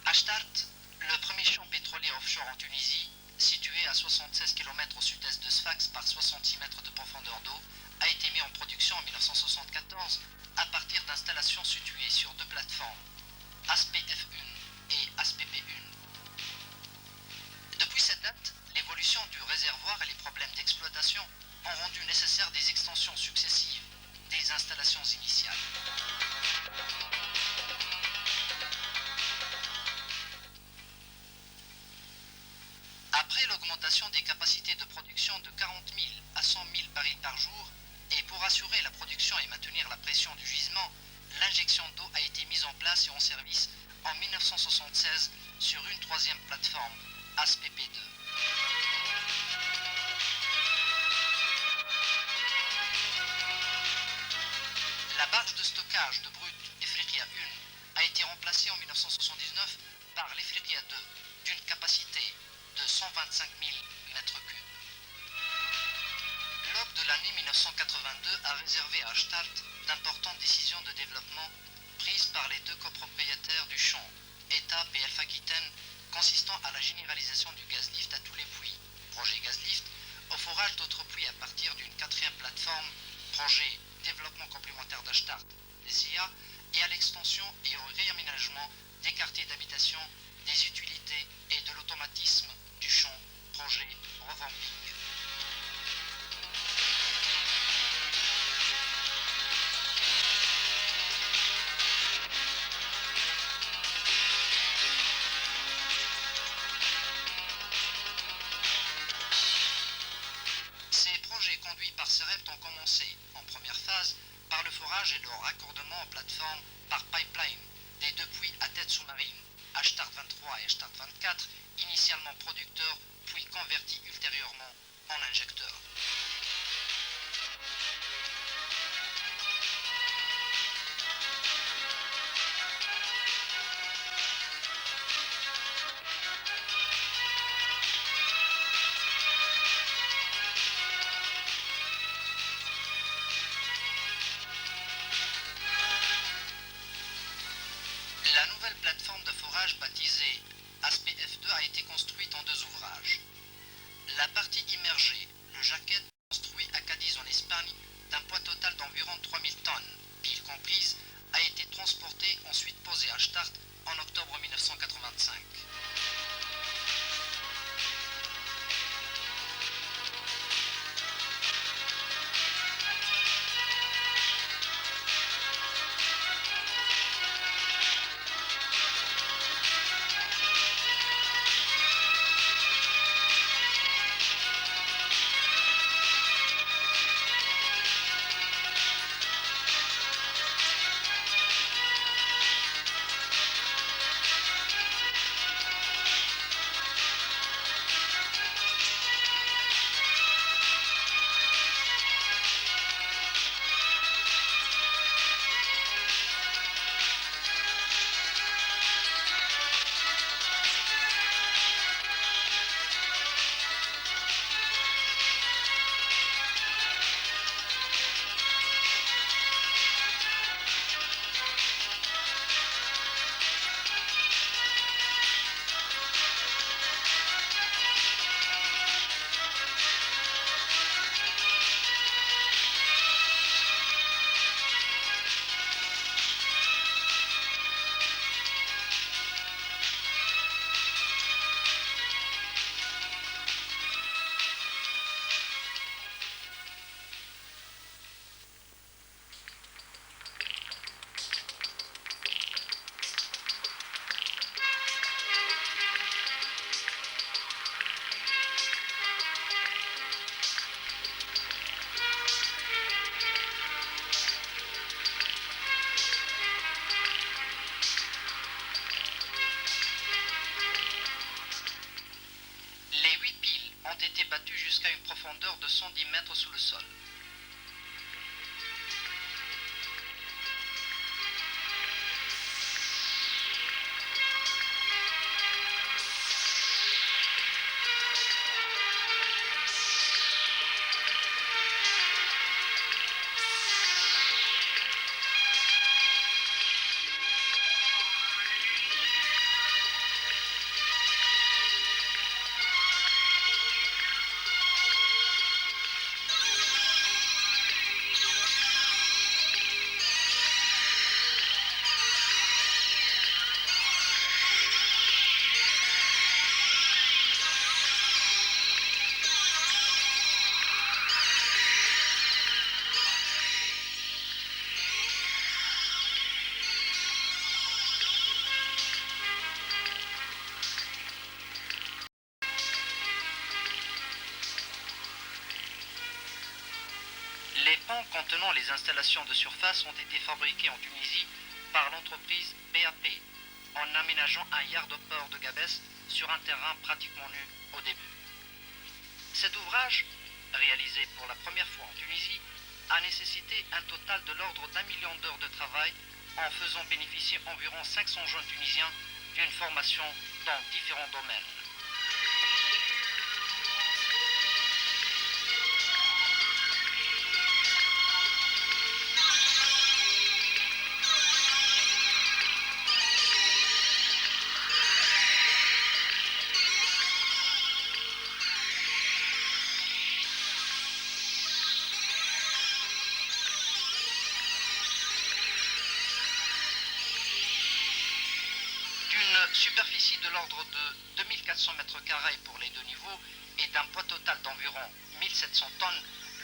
Ashtart, le premier champ pétrolier offshore en Tunisie, situé à 76 km au sud-est de Sfax par 66 mètres de profondeur d'eau, a été mis en production en 1974 à partir d'installations situées sur deux plateformes, ASPF1 et ASPP1. Depuis cette date, l'évolution du réservoir et les problèmes d'exploitation ont rendu nécessaire des extensions successives des installations initiales. Après l'augmentation des capacités de production de 40 000 à 100 000 barils par jour, et pour assurer la production et maintenir la pression du gisement, l'injection d'eau a été mise en place et en service en 1976 sur une troisième plateforme, ASPP2. La barge de stockage de brut Efriqiya 1 a été remplacée en 1979 par l'Efriqiya 2 d'une capacité de 125 000 m3. L'aube de l'année 1982 a réservé à Ashtart d'importantes décisions de développement prises par les deux copropriétaires du champ, ETAP et Alpha Aquitaine, consistant à la généralisation du gaz lift à tous les puits, projet gaz lift, au forage d'autres puits à partir d'une quatrième plateforme, projet développement complémentaire d'Ashtart, DCA, et à l'extension et au réaménagement des quartiers d'habitation, des utilités et de l'automatisme du champ, projet revamping. Ces projets conduits par CEREPT ont commencé, en première phase, par le forage et le raccordement en plateforme par pipeline des deux puits à tête sous-marine, Ashtart 23 et Ashtart 24, initialement producteurs, puis convertis ultérieurement en injecteurs. La nouvelle plateforme de forage baptisée ASPF2 a été construite en deux ouvrages. La partie immergée, le jacket, construit à Cadiz en Espagne, d'un poids total d'environ 3000 tonnes, piles comprises, a été transportée ensuite posée à Ashtart en octobre 1985. ont été battus jusqu'à une profondeur de 110 mètres sous le sol. Maintenant, les installations de surface ont été fabriquées en Tunisie par l'entreprise BAP, en aménageant un yard au port de Gabès sur un terrain pratiquement nu au début. Cet ouvrage, réalisé pour la première fois en Tunisie, a nécessité un total de l'ordre d'1 million d'heures de travail en faisant bénéficier environ 500 jeunes Tunisiens d'une formation dans différents domaines. D'une superficie de l'ordre de 2400 m² pour les deux niveaux et d'un poids total d'environ 1700 tonnes,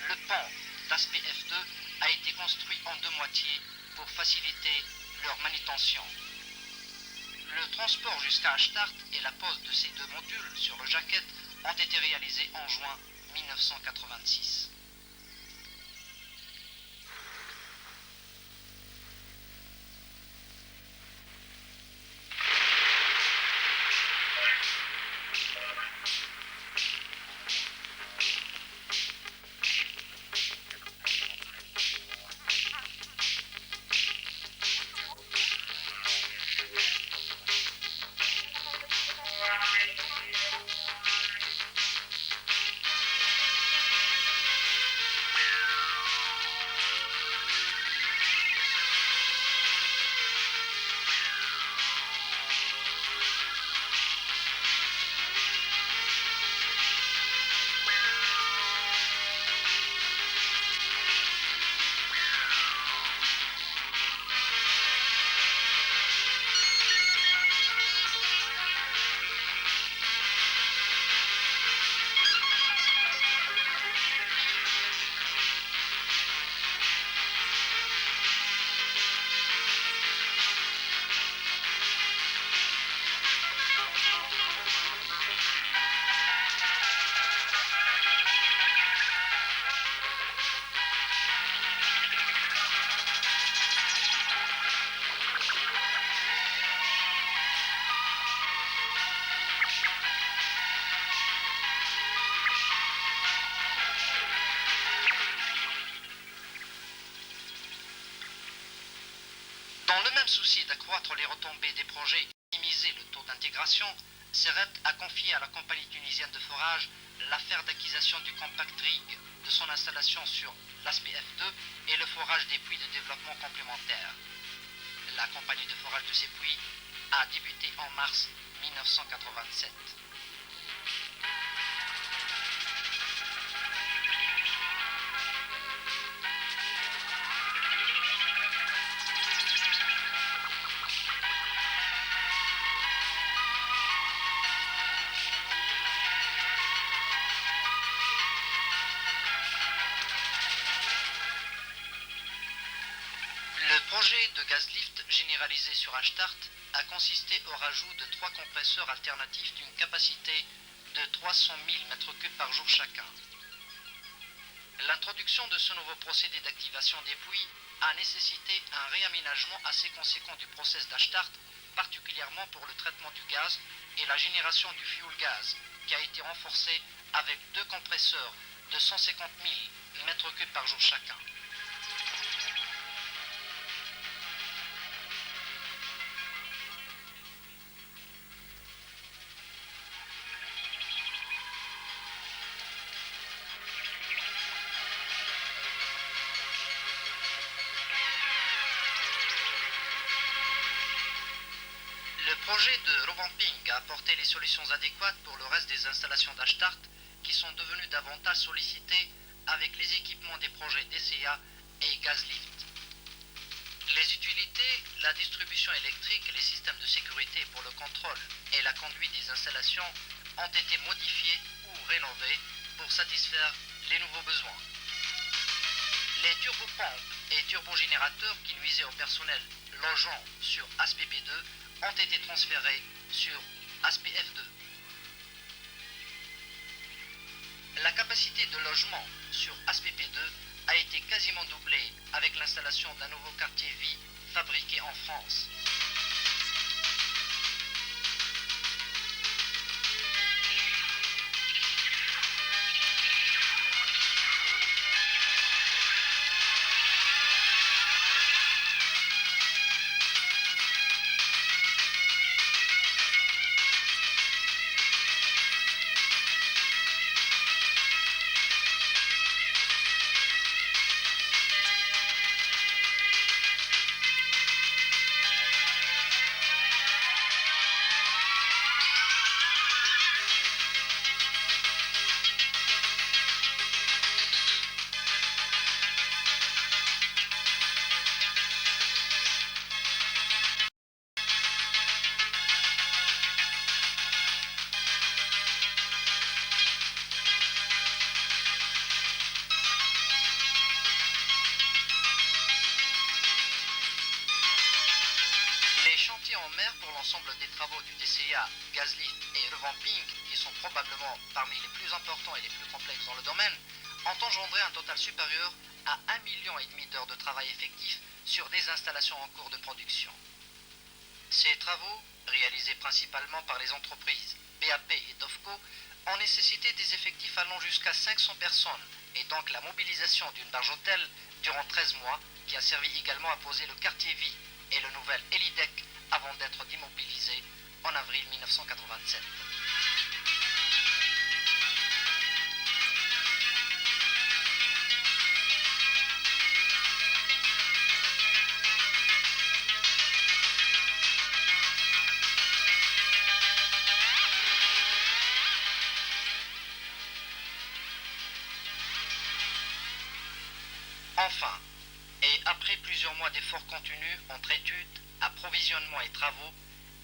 le pont d'aspect F2 a été construit en deux moitiés pour faciliter leur manutention. Le transport jusqu'à Ashtart et la pose de ces deux modules sur le jacket ont été réalisés en juin 1986. Dans le même souci d'accroître les retombées des projets et minimiser le taux d'intégration, CERET a confié à la compagnie tunisienne de forage l'affaire d'acquisition du compact rig de son installation sur l'aspect F2 et le forage des puits de développement complémentaires. La compagnie de forage de ces puits a débuté en mars 1987. Le projet de gaz lift généralisé sur Ashtart a consisté au rajout de 3 compresseurs alternatifs d'une capacité de 300 000 m3 par jour chacun. L'introduction de ce nouveau procédé d'activation des puits a nécessité un réaménagement assez conséquent du process d'Ashtart, particulièrement pour le traitement du gaz et la génération du fuel gaz, qui a été renforcé avec 2 compresseurs de 150 000 m3 par jour chacun. Le projet de revamping a apporté les solutions adéquates pour le reste des installations d'Ashtart qui sont devenues davantage sollicitées avec les équipements des projets DCA et Gazlift. Les utilités, la distribution électrique, les systèmes de sécurité pour le contrôle et la conduite des installations ont été modifiés ou rénovés pour satisfaire les nouveaux besoins. Les turbopompes et turbogénérateurs qui nuisaient au personnel logeant sur ASPP2 ont été transférés sur ASPF2. La capacité de logement sur ASPP2 a été quasiment doublée avec l'installation d'un nouveau quartier vie fabriqué en France. Les chantiers en mer pour l'ensemble des travaux du DCA, Gazlift et Revamping, qui sont probablement parmi les plus importants et les plus complexes dans le domaine, ont engendré un total supérieur à 1,5 million d'heures de travail effectif sur des installations en cours de production. Ces travaux, réalisés principalement par les entreprises BAP et DOFCO, ont nécessité des effectifs allant jusqu'à 500 personnes et donc la mobilisation d'une barge hôtel durant 13 mois qui a servi également à poser le quartier vie et le nouvel Helideck avant d'être démobilisé en avril 1987. Enfin, et après plusieurs mois d'efforts continus entre études, approvisionnement et travaux,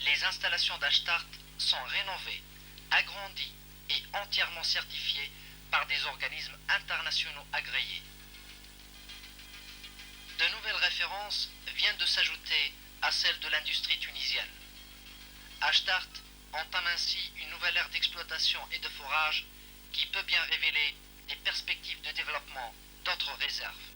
les installations d'Ashtart sont rénovées, agrandies et entièrement certifiées par des organismes internationaux agréés. De nouvelles références viennent de s'ajouter à celles de l'industrie tunisienne. Ashtart entame ainsi une nouvelle ère d'exploitation et de forage qui peut bien révéler des perspectives de développement d'autres réserves.